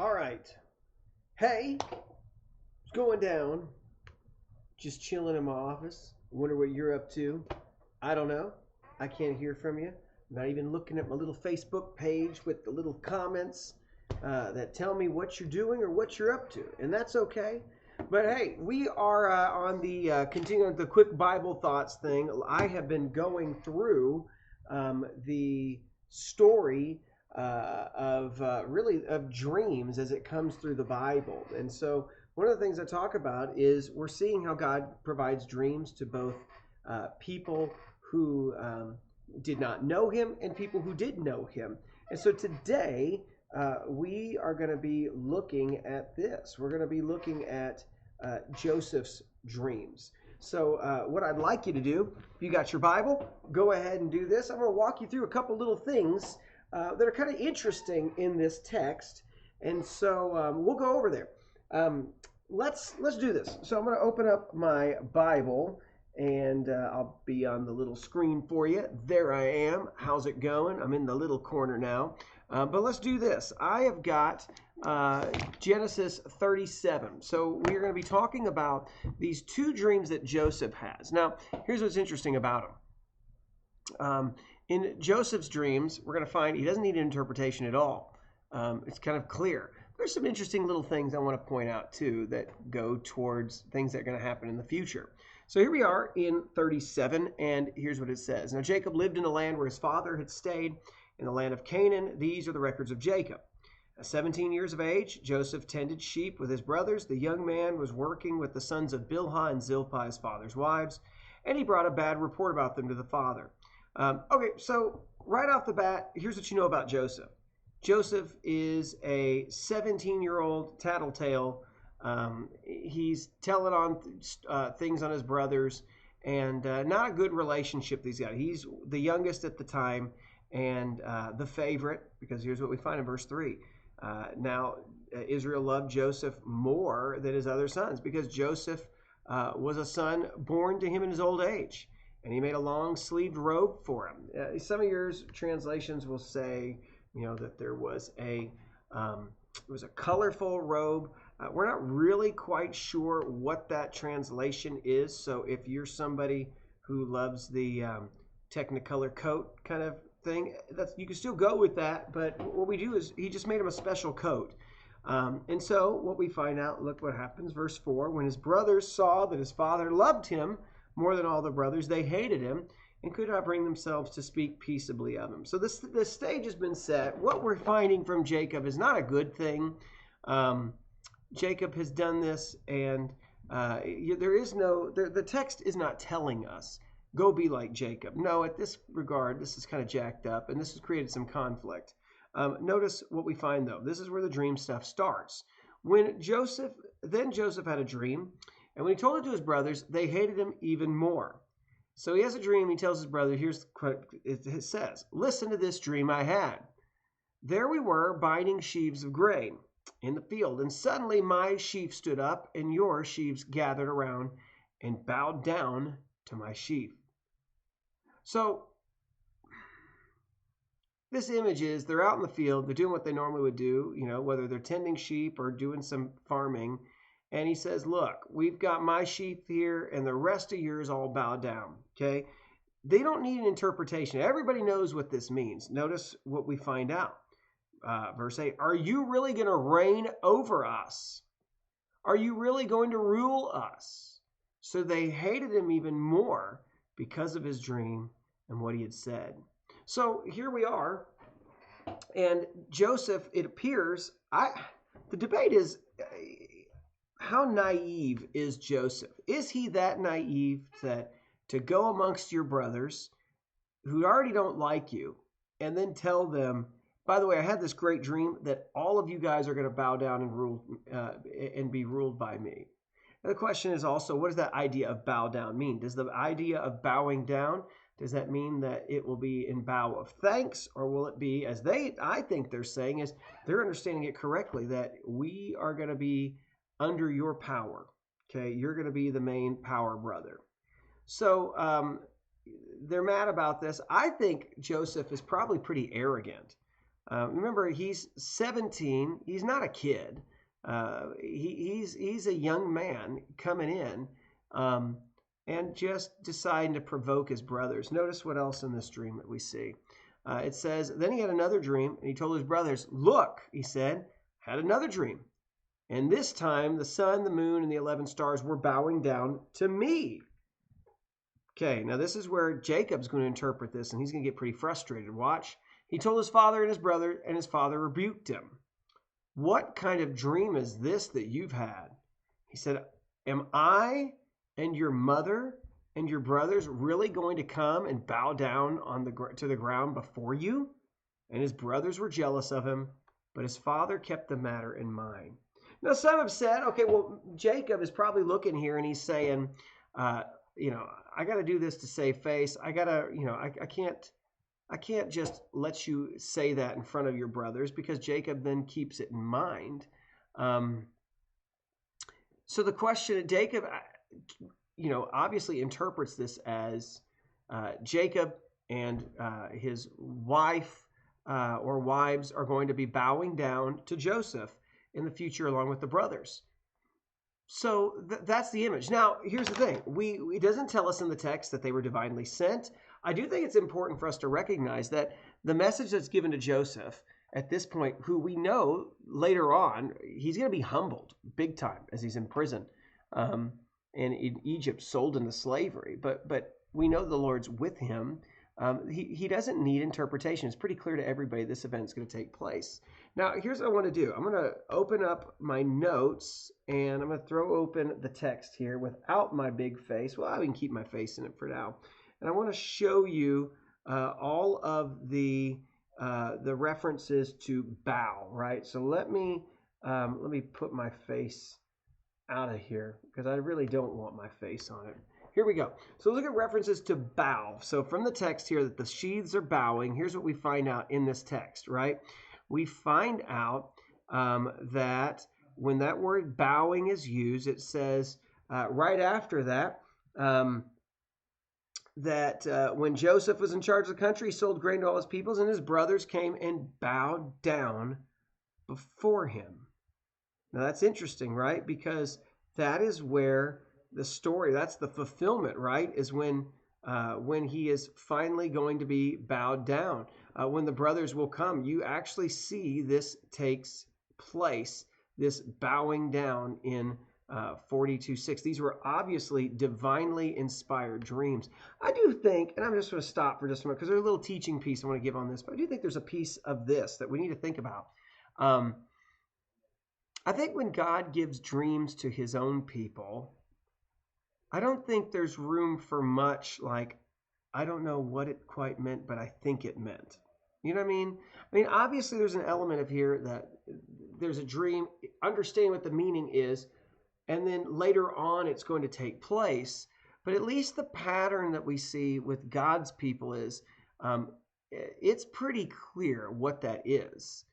All right. Hey, what's going down? Just chilling in my office. Wonder what you're up to. I don't know. I can't hear from you. I'm not even looking at my little Facebook page with the little comments that tell me what you're doing or what you're up to. And that's okay. But hey, we are on the continuing the quick Bible thoughts thing. I have been going through the story of dreams as it comes through the Bible. And so one of the things I talk about is we're seeing how God provides dreams to both people who did not know him and people who did know him. And so today we are going to be looking at this. We're going to be looking at Joseph's dreams. So what I'd like you to do, if you got your Bible, go ahead and do this. I'm going to walk you through a couple little things that are kind of interesting in this text. And so we'll go over there. Let's do this. So I'm going to open up my Bible, and I'll be on the little screen for you. There I am. How's it going? I'm in the little corner now. But let's do this. I have got Genesis 37. So we're going to be talking about these two dreams that Joseph has. Now, here's what's interesting about them. In Joseph's dreams, we're going to find he doesn't need an interpretation at all. It's kind of clear. There's some interesting little things I want to point out, too, that go towards things that are going to happen in the future. So here we are in 37, and here's what it says. Now, Jacob lived in the land where his father had stayed, in the land of Canaan. These are the records of Jacob. At 17 years of age, Joseph tended sheep with his brothers. The young man was working with the sons of Bilhah and Zilpah, his father's wives, and he brought a bad report about them to the father. Okay, so right off the bat, here's what you know about Joseph. Joseph is a 17-year-old tattletale. He's telling on things on his brothers, and not a good relationship these guys. He's the youngest at the time and the favorite, because here's what we find in verse 3. Now, Israel loved Joseph more than his other sons because Joseph was a son born to him in his old age. And he made a long-sleeved robe for him. Some of your translations will say, that there was it was a colorful robe. We're not really quite sure what that translation is. So if you're somebody who loves the Technicolor coat kind of thing, you can still go with that. But what we do is he just made him a special coat. And so what we find out, look what happens. Verse 4, when his brothers saw that his father loved him more than all the brothers, they hated him and could not bring themselves to speak peaceably of him. So this stage has been set. What we're finding from Jacob is not a good thing. Jacob has done this, and the text is not telling us, go be like Jacob. No, at this regard, this is kind of jacked up, and this has created some conflict. Notice what we find, though. This is where the dream stuff starts. Joseph had a dream, and when he told it to his brothers, they hated him even more. So he has a dream. He tells his brother, here's what it says. Listen to this dream I had. There we were binding sheaves of grain in the field, and suddenly my sheaf stood up, and your sheaves gathered around and bowed down to my sheaf. So this image is they're out in the field. They're doing what they normally would do, whether they're tending sheep or doing some farming. And he says, look, we've got my sheep here and the rest of yours all bow down, okay? They don't need an interpretation. Everybody knows what this means. Notice what we find out. Verse 8, are you really going to reign over us? Are you really going to rule us? So they hated him even more because of his dream and what he had said. So here we are. And Joseph, it appears, the debate is, how naive is Joseph? Is he that naive that to go amongst your brothers who already don't like you and then tell them, by the way, I had this great dream that all of you guys are going to bow down and rule and be ruled by me? And the question is also, what does that idea of bow down mean? Does the idea of bowing down, does that mean that it will be in bow of thanks, or will it be, as I think they're saying, is they're understanding it correctly, that we are going to be under your power, okay? You're going to be the main power brother. So they're mad about this. I think Joseph is probably pretty arrogant. Remember, he's 17. He's not a kid. He's a young man coming in, and just deciding to provoke his brothers. Notice what else in this dream that we see. It says, then he had another dream, and he told his brothers, look, he said, had another dream. And this time the sun, the moon, and the 11 stars were bowing down to me. Okay, now this is where Jacob's going to interpret this, and he's going to get pretty frustrated. Watch. He told his father and his brother, and his father rebuked him. What kind of dream is this that you've had? He said, am I and your mother and your brothers really going to come and bow down to the ground before you? And his brothers were jealous of him, but his father kept the matter in mind. Now, some have said, okay, well, Jacob is probably looking here and he's saying, I got to do this to save face. I got to, I can't just let you say that in front of your brothers, because Jacob then keeps it in mind. So the question, Jacob, obviously interprets this as Jacob and his wife or wives are going to be bowing down to Joseph in the future along with the brothers. So that's the image. Now, here's the thing. It doesn't tell us in the text that they were divinely sent. I do think it's important for us to recognize that the message that's given to Joseph at this point, who we know later on, he's going to be humbled big time as he's in prison and in Egypt, sold into slavery. But we know the Lord's with him. He doesn't need interpretation. It's pretty clear to everybody this event's going to take place. Now, here's what I want to do. I'm going to open up my notes, and I'm going to throw open the text here without my big face. Well, I can keep my face in it for now. And I want to show you all of the references to bow, right? So let me put my face out of here, because I really don't want my face on it. Here we go. So look at references to bow. So from the text here that the sheaths are bowing, here's what we find out in this text, right? We find out that when that word bowing is used, it says right after that, when Joseph was in charge of the country, he sold grain to all his peoples, and his brothers came and bowed down before him. Now that's interesting, right? Because that is where the story, that's the fulfillment, right? Is when he is finally going to be bowed down. When the brothers will come, you actually see this takes place, this bowing down in 42:6. These were obviously divinely inspired dreams. I do think, and I'm just going to stop for just a moment, because there's a little teaching piece I want to give on this, but I do think there's a piece of this that we need to think about. I think when God gives dreams to his own people, I don't think there's room for much like, I don't know what it quite meant, but I think it meant. You know what I mean? I mean, obviously there's an element of here that there's a dream, understanding what the meaning is, and then later on it's going to take place. But at least the pattern that we see with God's people is it's pretty clear what that is.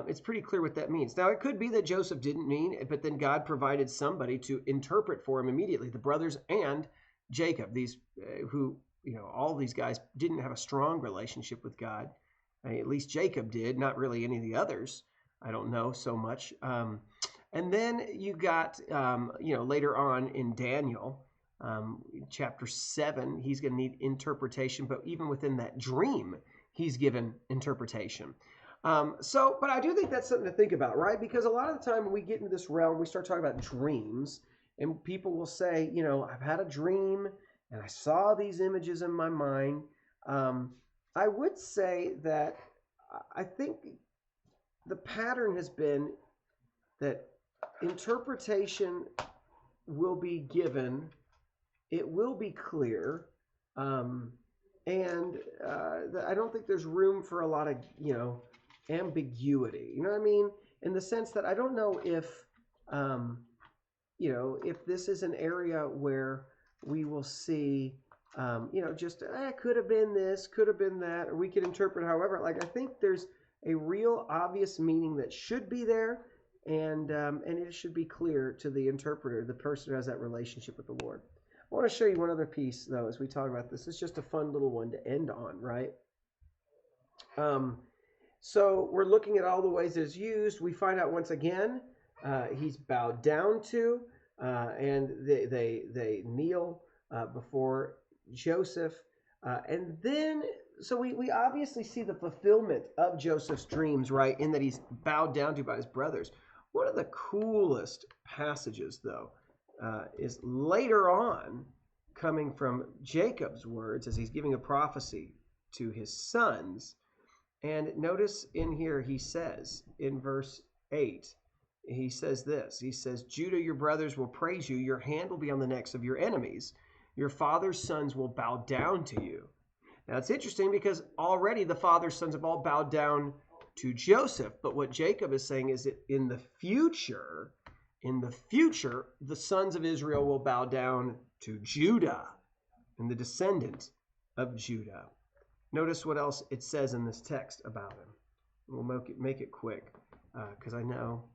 It's pretty clear what that means. Now, it could be that Joseph didn't mean it, but then God provided somebody to interpret for him immediately, the brothers and Jacob, these who, all these guys didn't have a strong relationship with God. I mean, at least Jacob did, not really any of the others. I don't know so much. And then you got, later on in Daniel, chapter 7, he's going to need interpretation, but even within that dream, he's given interpretation. But I do think that's something to think about, right? Because a lot of the time when we get into this realm, we start talking about dreams, and people will say, I've had a dream and I saw these images in my mind. I would say that I think the pattern has been that interpretation will be given, it will be clear, and I don't think there's room for a lot of, ambiguity. You know what I mean? In the sense that I don't know if, if this is an area where we will see, could have been this, could have been that, or we could interpret however. Like, I think there's a real obvious meaning that should be there, and it should be clear to the interpreter, the person who has that relationship with the Lord. I want to show you one other piece, though, as we talk about this. It's just a fun little one to end on, right? So we're looking at all the ways it's used. We find out once again he's bowed down to, and they kneel before Joseph. And then, so we obviously see the fulfillment of Joseph's dreams, right, in that he's bowed down to by his brothers. One of the coolest passages, though, is later on, coming from Jacob's words as he's giving a prophecy to his sons. And notice in here he says, in verse 8, he says this. He says, Judah, your brothers will praise you. Your hand will be on the necks of your enemies. Your father's sons will bow down to you. Now, it's interesting because already the father's sons have all bowed down to Joseph. But what Jacob is saying is that in the future, the sons of Israel will bow down to Judah and the descendant of Judah. Notice what else it says in this text about him. We'll make it quick because I know,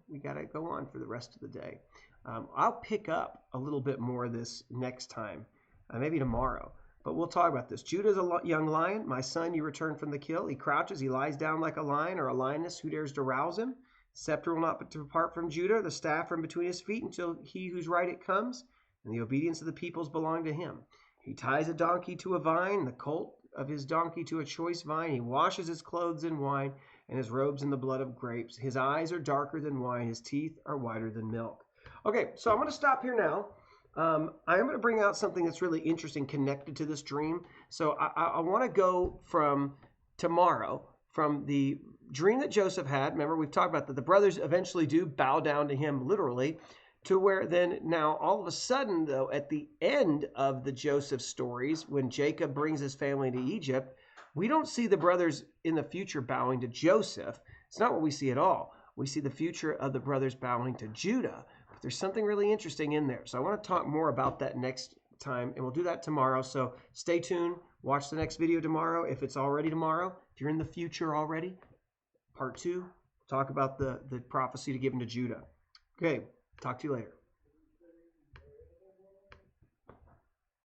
we got to go on for the rest of the day. I'll pick up a little bit more of this next time, maybe tomorrow. But we'll talk about this. Judah is a young lion. My son, you return from the kill. He crouches. He lies down like a lion or a lioness. Who dares to rouse him? Scepter will not depart from Judah, the staff from between his feet until he whose right it comes, and the obedience of the peoples belong to him. He ties a donkey to a vine, the colt of his donkey to a choice vine. He washes his clothes in wine and his robes in the blood of grapes. His eyes are darker than wine. His teeth are whiter than milk. Okay, so I'm going to stop here now. I'm going to bring out something that's really interesting connected to this dream. So I want to go from tomorrow, from the dream that Joseph had. Remember, we've talked about that the brothers eventually do bow down to him literally, to where then now all of a sudden, though, at the end of the Joseph stories, when Jacob brings his family to Egypt, we don't see the brothers in the future bowing to Joseph. It's not what we see at all. We see the future of the brothers bowing to Judah. But there's something really interesting in there. So I want to talk more about that next time, and we'll do that tomorrow. So stay tuned. Watch the next video tomorrow if it's already tomorrow. If you're in the future already, part 2, talk about the prophecy to give to Judah. Okay, talk to you later.